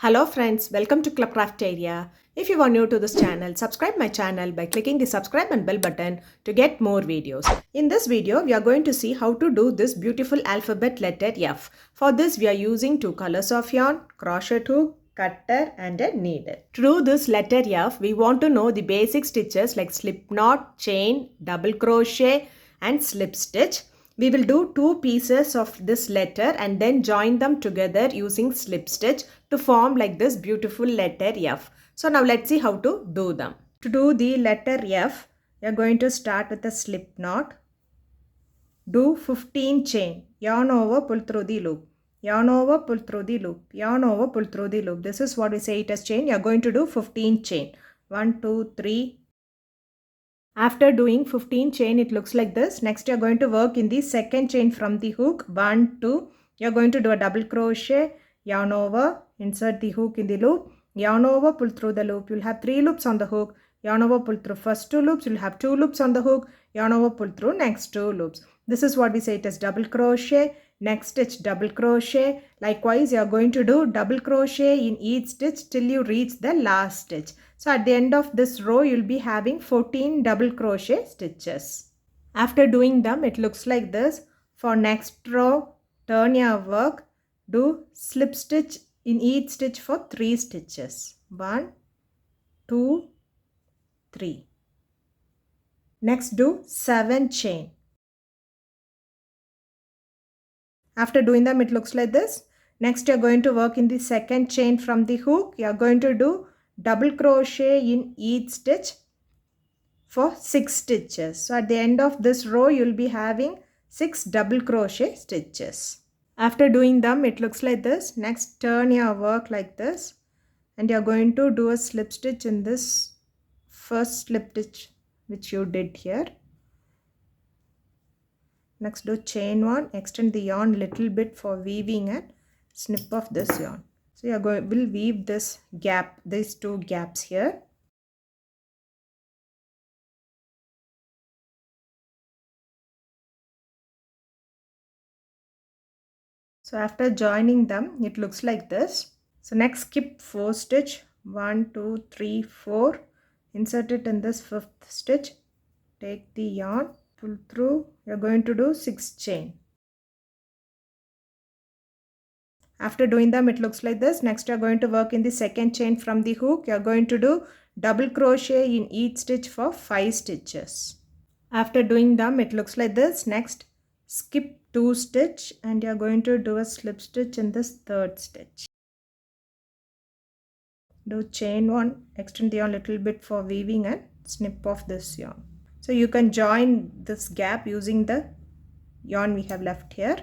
Hello friends, welcome to Club Crafteria. If you are new to this channel, subscribe my channel by clicking the subscribe and bell button to get more videos. In this video, we are going to see how to do this beautiful alphabet letter F. For this, we are using two colors of yarn, crochet hook, cutter and a needle. To do this letter F, we want to know the basic stitches like slip knot, chain, double crochet and slip stitch. We will do two pieces of this letter and then join them together using slip stitch to form like this beautiful letter F. So now let's see how to do them. To do the letter F, you are going to start with a slip knot. Do 15 chain. Yarn over, pull through the loop. Yarn over, pull through the loop. Yarn over, pull through the loop. This is what we say it as chain. You are going to do 15 chain. 1, 2, 3. After doing 15 chain, it looks like this. Next, you are going to work in the second chain from the hook. 1, 2. You are going to do a double crochet, yarn over, insert the hook in the loop, yarn over, pull through the loop. You will have 3 loops on the hook. Yarn over, pull through first 2 loops. You will have 2 loops on the hook. Yarn over, pull through next 2 loops. This is what we say it as double crochet. Next stitch double crochet. Likewise, you are going to do double crochet in each stitch till you reach the last stitch. So at the end of this row, you will be having 14 double crochet stitches. After doing them, it looks like this. For next row, turn your work. Do slip stitch in each stitch for 3 stitches. 1, 2, 3. Next, do 7 chain. After doing them, it looks like this. Next, you are going to work in the second chain from the hook. You are going to do double crochet in each stitch for 6 stitches. So at the end of this row, you will be having 6 double crochet stitches. After doing them, it looks like this. Next, turn your work like this. And you are going to do a slip stitch in this first slip stitch which you did here. Next, do chain 1, extend the yarn little bit for weaving and snip off this yarn. So you are going will weave this gap, these 2 gaps here. So after joining them, it looks like this. So next, skip 4 stitch, 1, 2, 3, 4. Insert it in this 5th stitch. Take the yarn, pull through. You are going to do 6 chain. After doing them, it looks like this. Next, you are going to work in the second chain from the hook. You are going to do double crochet in each stitch for 5 stitches. After doing them, it looks like this. Next, skip 2 stitch and you are going to do a slip stitch in this 3rd stitch. Do chain 1, extend the yarn a little bit for weaving and snip off this yarn. So you can join this gap using the yarn we have left here.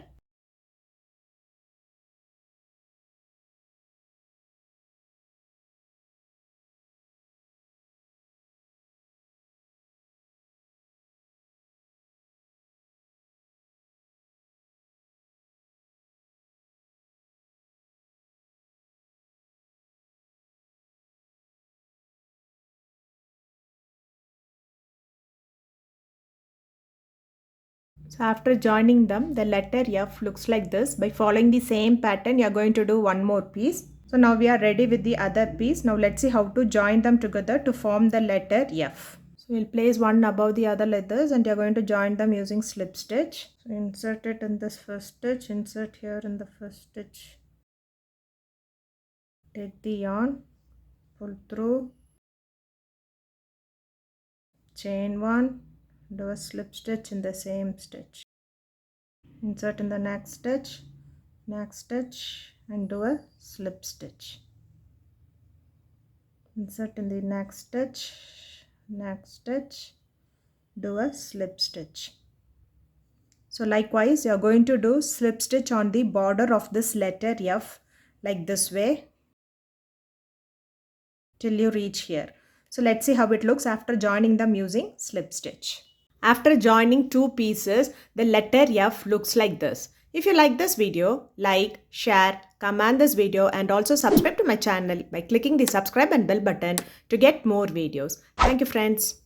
So after joining them, the letter F looks like this. By following the same pattern, you are going to do one more piece. So now we are ready with the other piece. Now let's see how to join them together to form the letter F. So we'll place one above the other letters and you're going to join them using slip stitch. So insert it in this first stitch, insert here in the first stitch. Take the yarn, pull through, chain 1, do a slip stitch in the same stitch. Insert in the next stitch and do a slip stitch. Insert in the next stitch, do a slip stitch. So likewise, you are going to do slip stitch on the border of this letter F like this way till you reach here. So let's see how it looks after joining them using slip stitch. After joining 2 pieces, the letter F looks like this. If you like this video, like, share, comment this video and also subscribe to my channel by clicking the subscribe and bell button to get more videos. Thank you friends.